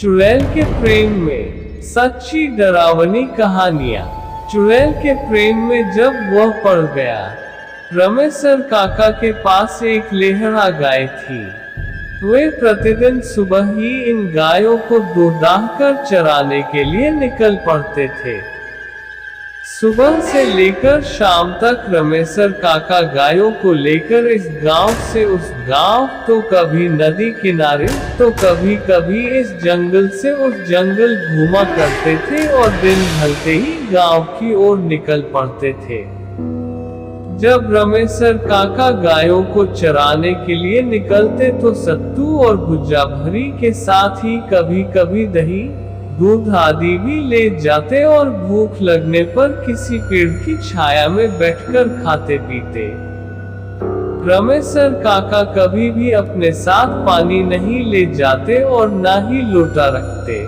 चुड़ैल के प्रेम में सच्ची डरावनी कहानियां। चुड़ैल के प्रेम में जब वह पड़ गया। रमेसर काका के पास एक लेहड़ा गाय थी। वे प्रतिदिन सुबह ही इन गायों को दूधाकर चराने के लिए निकल पड़ते थे। सुबह से लेकर शाम तक रमेसर काका गायों को लेकर इस गांव से उस गांव, तो कभी नदी किनारे, तो कभी कभी इस जंगल से उस जंगल घूमा करते थे और दिन ढलते ही गांव की ओर निकल पड़ते थे। जब रमेसर काका गायों को चराने के लिए निकलते तो सत्तू और भुज्जा भरी के साथ ही कभी कभी दही, दूध आदि भी ले जाते और भूख लगने पर किसी पेड़ की छाया में बैठकर खाते पीते। रमेसर काका कभी भी अपने साथ पानी नहीं ले जाते और ना ही लोटा रखते।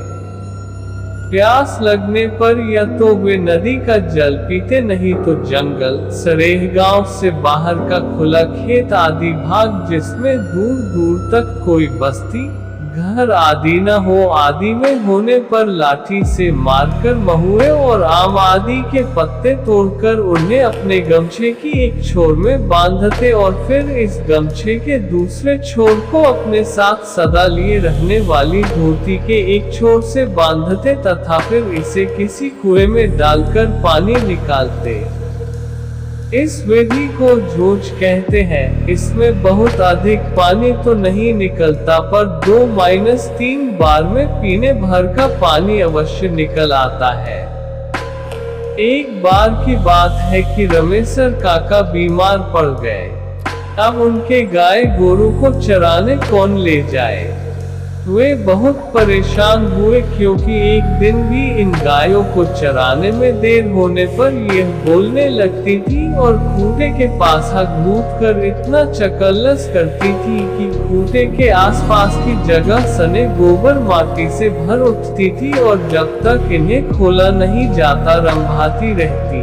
प्यास लगने पर या तो वे नदी का जल पीते, नहीं तो जंगल, सरेह गांव से बाहर का खुला खेत आदि भाग जिसमें दूर दूर तक कोई बस्ती, घर आदि न हो आदि में होने पर लाठी से मारकर महुए और आम आदि के पत्ते तोड़कर उन्हें अपने गमछे की एक छोर में बांधते और फिर इस गमछे के दूसरे छोर को अपने साथ सदा लिए रहने वाली धोती के एक छोर से बांधते तथा फिर इसे किसी कुएं में डालकर पानी निकालते। इस विधि को जोच कहते हैं। इसमें बहुत अधिक पानी तो नहीं निकलता पर 2-3 बार में पीने भर का पानी अवश्य निकल आता है। एक बार की बात है कि रमेसर काका बीमार पड़ गए। अब उनके गाय गोरू को चराने कौन ले जाए। वे बहुत परेशान हुए क्योंकि एक दिन भी इन गायों को चराने में देर होने पर यह बोलने लगती थी और खूंटे के पास हक मूत कर इतना चकल्लस करती थी कि खूंटे के आसपास की जगह सने गोबर माटी से भर उठती थी और जब तक इन्हें खोला नहीं जाता रंभाती रहती।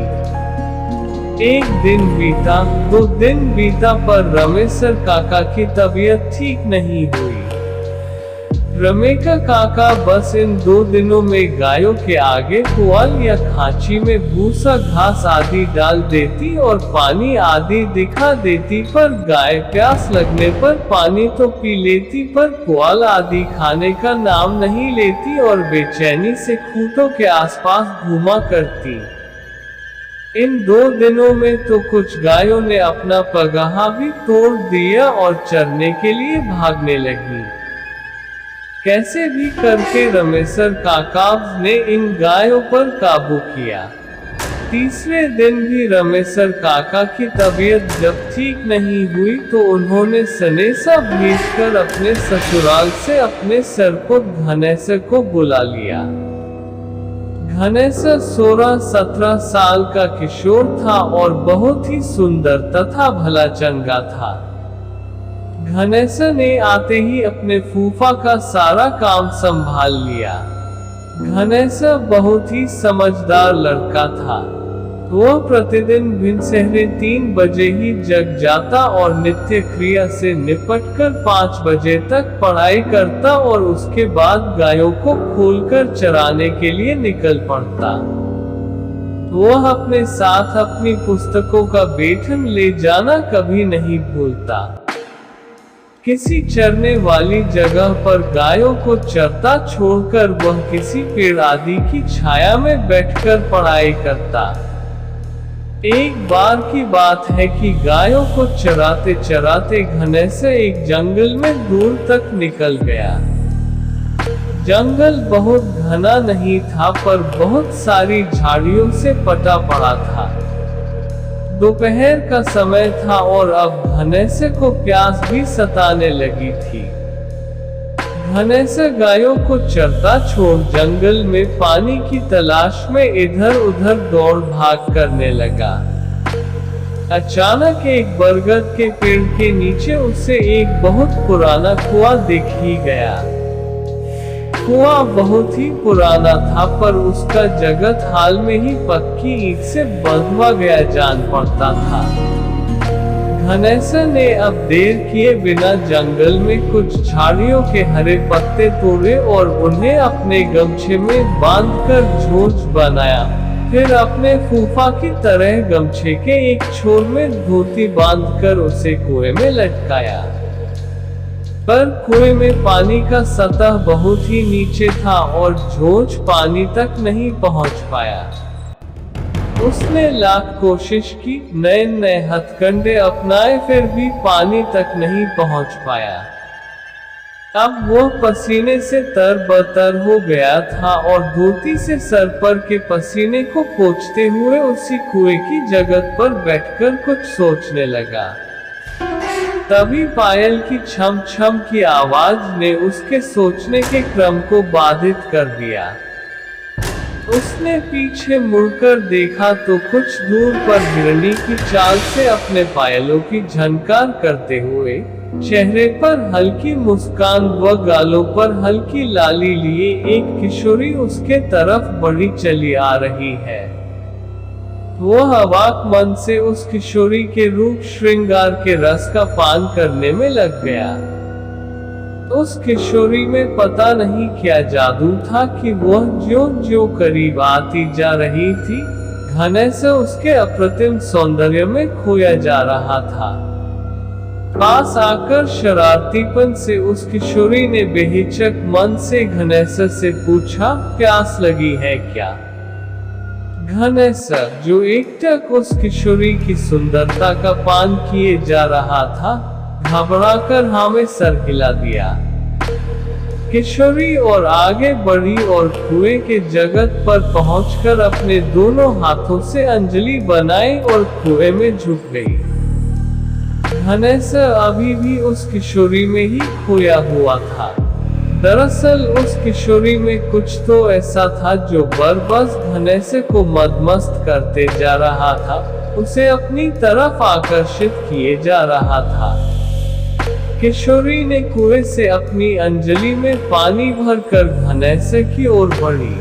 एक दिन बीता, 2 दिन बीता पर रमेसर काका की तबीयत ठीक नहीं हुई। रमेका काका बस इन 2 दिनों में गायों के आगे पुआल या खांची में भूसा घास आदि डाल देती और पानी आदि दिखा देती, पर गाय प्यास लगने पर पानी तो पी लेती पर पुआल आदि खाने का नाम नहीं लेती और बेचैनी से खूंटों के आसपास घूमा करती। इन 2 दिनों में तो कुछ गायों ने अपना पगाहा भी तोड़ दिया और चरने के लिए भागने लगी। कैसे भी करके रमेसर काका ने इन गायों पर काबू किया। तीसरे दिन भी रमेसर काका की तबीयत जब ठीक नहीं हुई तो उन्होंने सनेसा भेजकर अपने ससुराल से अपने सरपुत्र घनेसर को बुला लिया। घनेसर 16-17 साल का किशोर था और बहुत ही सुंदर तथा भला चंगा था। घनेसर ने आते ही अपने फूफा का सारा काम संभाल लिया। घनेसर बहुत ही समझदार लड़का था। वह प्रतिदिन भिनसहरे 3 बजे ही जग जाता और नित्य क्रिया से निपटकर 5 बजे तक पढ़ाई करता और उसके बाद गायों को खोलकर चराने के लिए निकल पड़ता। वह अपने साथ अपनी पुस्तकों का बेठन ले जाना कभी नहीं भूलता। किसी चरने वाली जगह पर गायों को चरता छोड़कर वह किसी पेड़ आदि की छाया में बैठकर पढ़ाई करता। एक बार की बात है कि गायों को चराते चराते घनेसर एक जंगल में दूर तक निकल गया। जंगल बहुत घना नहीं था पर बहुत सारी झाड़ियों से पटा पड़ा था। दोपहर का समय था और अब घनेसर को प्यास भी सताने लगी थी। घनेसर गायों को चरता छोड़ जंगल में पानी की तलाश में इधर उधर दौड़ भाग करने लगा। अचानक एक बरगद के पेड़ के नीचे उसे एक बहुत पुराना कुआं दिख ही गया। कुआं बहुत ही पुराना था पर उसका जगत हाल में ही पक्की ईंट से बंधवा गया जान पड़ता था। घनैसा ने अब देर किए बिना जंगल में कुछ झाड़ियों के हरे पत्ते तोड़े और उन्हें अपने गमछे में बांधकर झोंझ बनाया। फिर अपने फूफा की तरह गमछे के एक छोर में धोती बांधकर उसे कुएं में लटकाया। पर कुएं में पानी का सतह बहुत ही नीचे था और झोंझ पानी तक नहीं पहुंच पाया। उसने लाख कोशिश की, नए नए हथकंडे अपनाए, फिर भी पानी तक नहीं पहुंच पाया। अब वह पसीने से तरबतर हो गया था और धोती से सर पर के पसीने को पोंछते हुए उसी कुएं की जगह पर बैठकर कुछ सोचने लगा। तभी पायल की छम छम की आवाज ने उसके सोचने के क्रम को बाधित कर दिया। उसने पीछे मुड़कर देखा तो कुछ दूर पर हिरनी की चाल से अपने पायलों की झनकार करते हुए, चेहरे पर हल्की मुस्कान व गालों पर हल्की लाली लिए एक किशोरी उसके तरफ बढ़ी चली आ रही है। वह अवाक मन से उस किशोरी के रूप श्रृंगार के रस का पान करने में लग गया। उस किशोरी में पता नहीं क्या जादू था कि वह ज्यों-ज्यों करीब आती जा रही थी, घनैसा उसके अप्रतिम सौंदर्य में खोया जा रहा था। पास आकर शरारतीपन से उस किशोरी ने बेहिचक मन से घनैसा से पूछा, प्यास लगी है क्या? घनैसा, जो एकटक उस किशोरी की सुंदरता का पान किए जा रहा था, घबराकर हाँ में सर हिला दिया। किशोरी और आगे बढ़ी और कुएं के जगत पर पहुंचकर अपने दोनों हाथों से अंजलि बनाई और कुएं में झुक गई। घनैसा अभी भी उस किशोरी में ही खोया हुआ था। दरअसल उस किशोरी में कुछ तो ऐसा था जो बस घनैसा को मदमस्त करते जा रहा था, उसे अपनी तरफ आकर्षित किए जा रहा था। किशोरी ने कुएं से अपनी अंजलि में पानी भरकर घनैसा की ओर बढ़ी।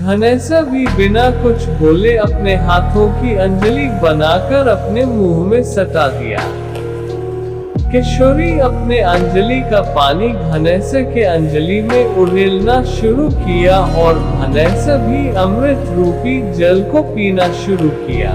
घनैसा भी बिना कुछ बोले अपने हाथों की अंजलि बनाकर अपने मुंह में सटा दिया। किशोरी अपने अंजलि का पानी घनैसा के अंजलि में उड़ेलना शुरू किया और घनैसा भी अमृत रूपी जल को पीना शुरू किया।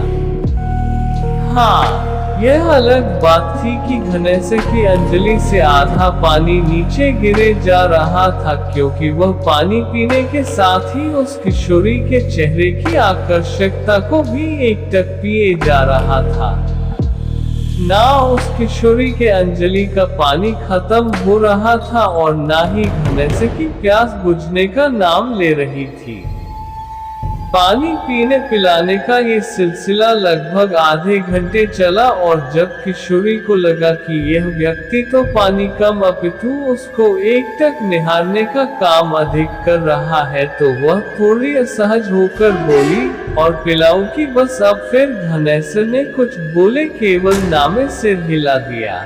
हाँ, यह अलग बात थी कि घनैसा की अंजलि से आधा पानी नीचे गिरे जा रहा था, क्योंकि वह पानी पीने के साथ ही उस किशोरी के चेहरे की आकर्षकता को भी एकटक पिए जा रहा था। ना उस किशोरी के अंजलि का पानी खत्म हो रहा था और ना ही घनैसा की प्यास बुझने का नाम ले रही थी। पानी पीने पिलाने का ये सिलसिला लगभग आधे घंटे चला और जब किशोरी को लगा कि यह व्यक्ति तो पानी कम अपितु उसको एकटक निहारने का काम अधिक कर रहा है, तो वह थोड़ी असहज होकर बोली, और पिलाऊं की बस। अब फिर घनैसा ने कुछ बोले केवल नामे सिर हिला दिया।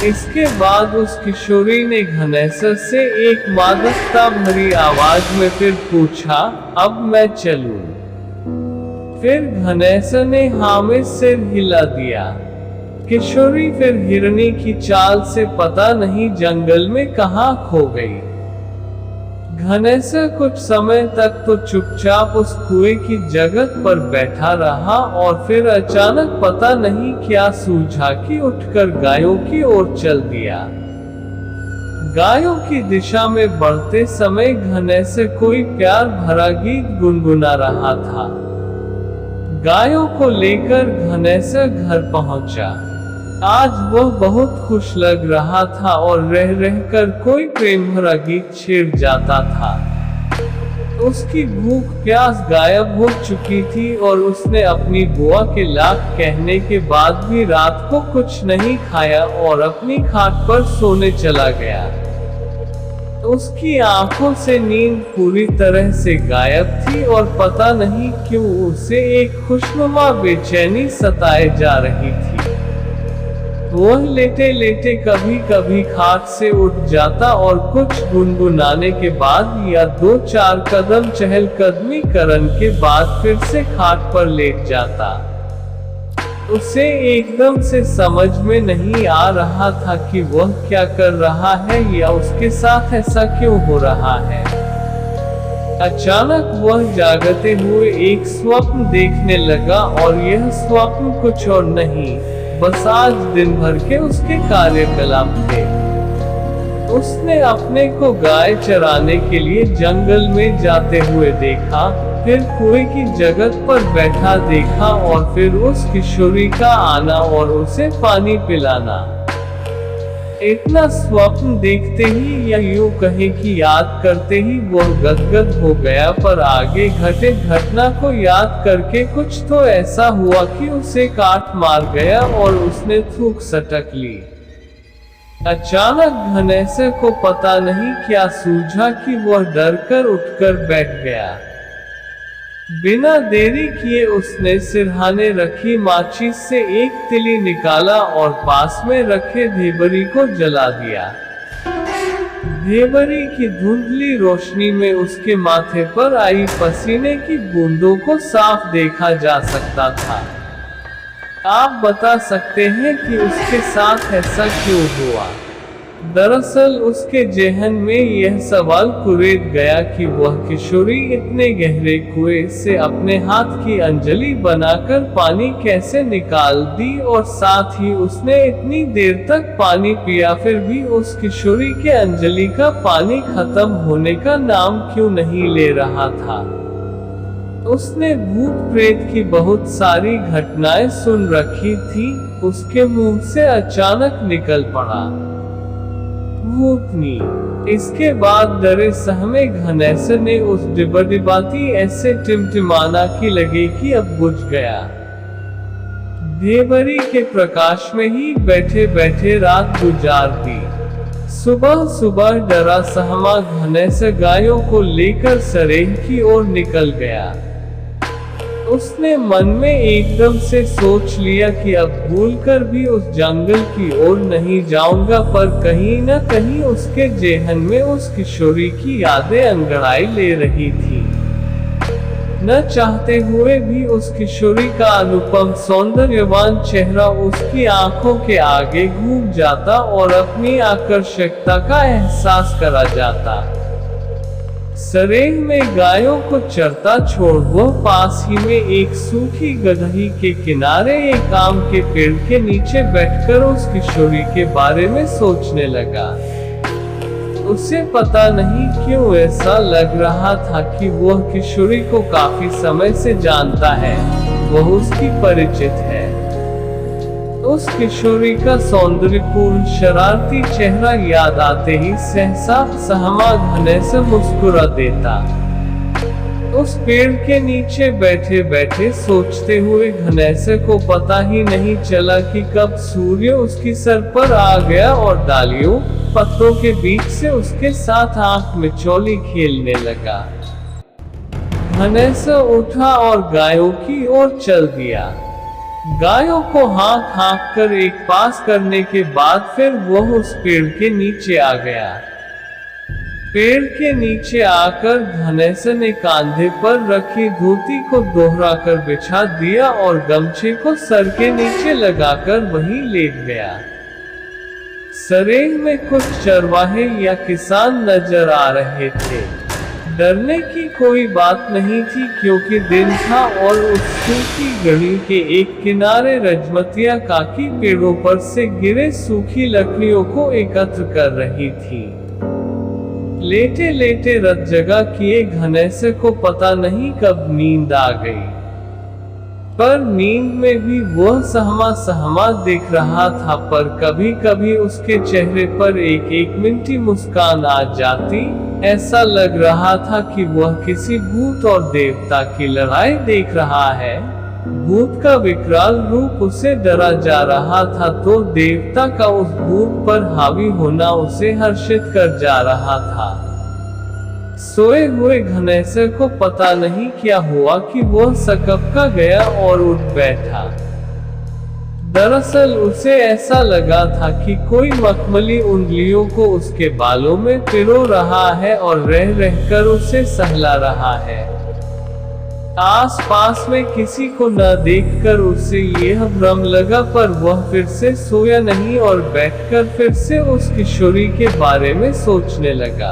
इसके बाद उस किशोरी ने घनैसा से एक मादकता भरी आवाज में फिर पूछा, अब मैं चलूं? फिर घनैसा ने हाँ में सिर हिला दिया। किशोरी फिर हिरनी की चाल से पता नहीं जंगल में कहाँ खो गई। घनैसा कुछ समय तक तो चुपचाप उस कुएं की जगह पर बैठा रहा और फिर अचानक पता नहीं क्या सूझा कि उठकर गायों की ओर चल दिया। गायों की दिशा में बढ़ते समय घनैसा कोई प्यार भरा गीत गुनगुना रहा था। गायों को लेकर घनैसा घर पहुंचा। आज वह बहुत खुश लग रहा था और रह रहकर कोई प्रेम भरा गीत छेड़ जाता था। उसकी भूख प्यास गायब हो चुकी थी और उसने अपनी बुआ के लाख कहने के बाद भी रात को कुछ नहीं खाया और अपनी खाट पर सोने चला गया। उसकी आंखों से नींद पूरी तरह से गायब थी और पता नहीं क्यों उसे एक खुशनुमा बेचैनी सताए जा रही थी। वह लेटे लेटे कभी कभी खाट से उठ जाता और कुछ गुनगुनाने के बाद या 2-4 कदम चहलकदमी करने के बाद फिर से खाट पर लेट जाता। उसे एकदम से समझ में नहीं आ रहा था कि वह क्या कर रहा है या उसके साथ ऐसा क्यों हो रहा है। अचानक वह जागते हुए एक स्वप्न देखने लगा और यह स्वप्न कुछ और नहीं, बस आज दिन भर के उसके कार्यकलाप थे। उसने अपने को गाय चराने के लिए जंगल में जाते हुए देखा, फिर कुएं की जगह पर बैठा देखा और फिर उस किशोरी का आना और उसे पानी पिलाना। इतना स्वप्न देखते ही या यूं कहे कि याद करते ही वह गदगद हो गया, पर आगे घटे घटना को याद करके कुछ तो ऐसा हुआ कि उसे काट मार गया और उसने थूक सटक ली। अचानक घनैसे को पता नहीं क्या सूझा कि वह डरकर उठकर बैठ गया। बिना देरी किए उसने सिरहाने रखी माचिस से एक तिली निकाला और पास में रखे ढेबरी को जला दिया। ढेबरी की धुंधली रोशनी में उसके माथे पर आई पसीने की बूंदों को साफ देखा जा सकता था। आप बता सकते हैं कि उसके साथ ऐसा क्यों हुआ? दरअसल उसके जेहन में यह सवाल कुरेद गया कि वह किशोरी इतने गहरे कुएं से अपने हाथ की अंजलि बनाकर पानी कैसे निकाल दी, और साथ ही उसने इतनी देर तक पानी पिया फिर भी उस किशोरी के अंजलि का पानी खत्म होने का नाम क्यों नहीं ले रहा था। उसने भूत प्रेत की बहुत सारी घटनाएं सुन रखी थी। उसके मुंह से अचानक निकल पड़ा, भूतनी। इसके बाद डरे सहमे घनैसे ने उस डिबाती ऐसे टिमटिमाना की लगे कि अब बुझ गया। ढेबरी के प्रकाश में ही बैठे बैठे रात गुजार दी। सुबह सुबह डरा सहमा घनैसे गायों को लेकर सरेह की ओर निकल गया। उसने मन में एकदम से सोच लिया कि अब भूलकर भी उस जंगल की ओर नहीं जाऊंगा, पर कहीं न कहीं उसके जेहन में उस किशोरी की यादें अंगड़ाई ले रही थी। न चाहते हुए भी उस किशोरी का अनुपम सौंदर्यवान चेहरा उसकी आंखों के आगे घूम जाता और अपनी आकर्षकता का एहसास करा जाता। सरेह में गायों को चरता छोड़ वह पास ही में एक सूखी गदही के किनारे एक आम के पेड़ के नीचे बैठकर उस किशोरी के बारे में सोचने लगा। उसे पता नहीं क्यों ऐसा लग रहा था कि वह किशोरी को काफी समय से जानता है, वह उसकी परिचित है। उस किशोरी का सौंदर्यपूर्ण शरारती चेहरा याद आते ही सहसा सहमा घनैसे मुस्कुरा देता। उस पेड़ के नीचे बैठे बैठे सोचते हुए घनैसे को पता ही नहीं चला कि कब सूर्य उसकी सर पर आ गया और डालियों पत्तों के बीच से उसके साथ आंख मिचौली खेलने लगा। घनैसे उठा और गायों की ओर चल दिया। गायों को हाँक हाँक कर एक पास करने के बाद फिर वह उस पेड़ के नीचे आ गया। पेड़ के नीचे आकर घनैसे ने कांधे पर रखी धोती को दोहराकर बिछा दिया और गमछे को सर के नीचे लगाकर वहीं लेट गया। सरेह में कुछ चरवाहे या किसान नजर आ रहे थे। डरने की कोई बात नहीं थी क्योंकि दिन था और उस सूखी गढ़ी के एक किनारे रजमतिया काकी पेड़ों पर से गिरे सूखी लकड़ियों को एकत्र कर रही थी। लेटे लेटे रत जगा किए घनैसे को पता नहीं कब नींद आ गई, पर नींद में भी वह सहमा सहमा दिख रहा था, पर कभी कभी उसके चेहरे पर एक एक मिनटी मुस्कान आ जाती। ऐसा लग रहा था कि वह किसी भूत और देवता की लड़ाई देख रहा है। भूत का विकराल रूप उसे डरा जा रहा था तो देवता का उस भूत पर हावी होना उसे हर्षित कर जा रहा था। सोए हुए घनैसे को पता नहीं क्या हुआ कि वह सकपका गया और उठ बैठा। दरअसल उसे ऐसा लगा था कि कोई मखमली उंगलियों को उसके बालों में पिरो रहा है और रह रहकर उसे सहला रहा है। आसपास में किसी को न देखकर उसे यह भ्रम लगा, पर वह फिर से सोया नहीं और बैठकर फिर से उस किशोरी के बारे में सोचने लगा।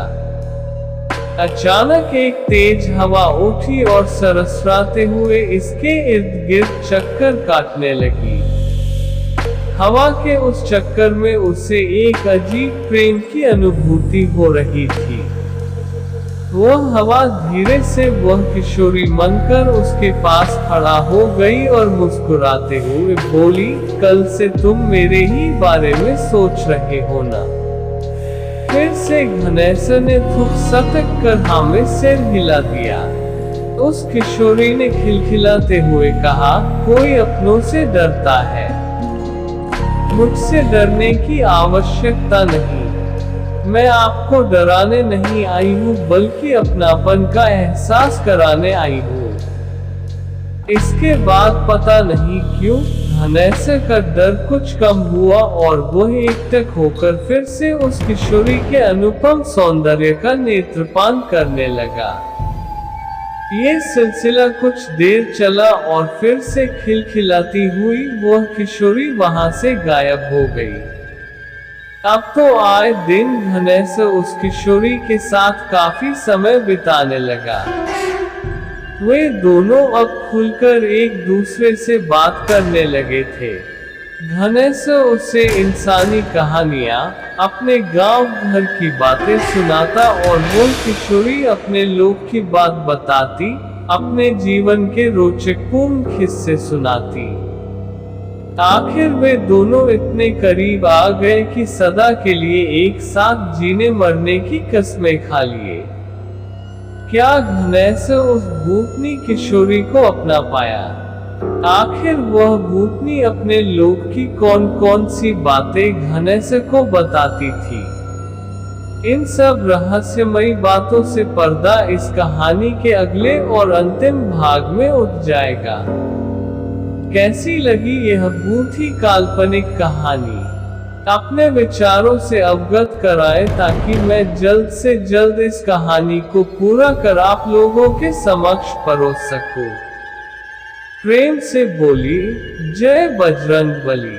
अचानक एक तेज हवा उठी और सरसराते हुए इसके इर्द गिर्द चक्कर काटने लगी। हवा के उस चक्कर में उसे एक अजीब प्रेम की अनुभूति हो रही थी। वह हवा धीरे से वह किशोरी मनकर उसके पास खड़ा हो गई और मुस्कुराते हुए बोली, कल से तुम मेरे ही बारे में सोच रहे हो ना? फिर से घनेश्वर ने थूक सटक कर हाँ में सिर हिला दिया। उस किशोरी ने खिलखिलाते हुए कहा, कोई अपनों से डरता है, मुझसे डरने की आवश्यकता नहीं। मैं आपको डराने नहीं आई हूँ, बल्कि अपनापन का एहसास कराने आई हूँ। इसके बाद पता नहीं क्यों घनेश्वर का डर कुछ कम हुआ और वह एकटक होकर फिर से उस किशोरी के अनुपम सौंदर्य का नेत्रपान करने लगा। ये सिलसिला कुछ देर चला और फिर से खिलखिलाती हुई वह किशोरी वहां से गायब हो गई। अब तो आए दिन घनेश्वर उस किशोरी के साथ काफी समय बिताने लगा। वे दोनों अब खुलकर एक दूसरे से बात करने लगे थे। घनेश्वर उसे इंसानी कहानियां, अपने गांव घर की बातें सुनाता और वो किशोरी अपने लोग की बात बताती, अपने जीवन के रोचकपूर्ण किस्से सुनाती। आखिर वे दोनों इतने करीब आ गए कि सदा के लिए एक साथ जीने मरने की कस्में खा लिए। क्या घनेश्वर उस भूतनी किशोरी को अपना पाया? आखिर वह भूतनी अपने लोग की कौन कौन सी बातें घनेश्वर को बताती थी? इन सब रहस्यमयी बातों से पर्दा इस कहानी के अगले और अंतिम भाग में उठ जाएगा। कैसी लगी यह बहुत ही काल्पनिक कहानी? अपने विचारों से अवगत कराएं ताकि मैं जल्द से जल्द इस कहानी को पूरा कर आप लोगों के समक्ष परोस सकूं। प्रेम से बोली, जय बजरंगबली।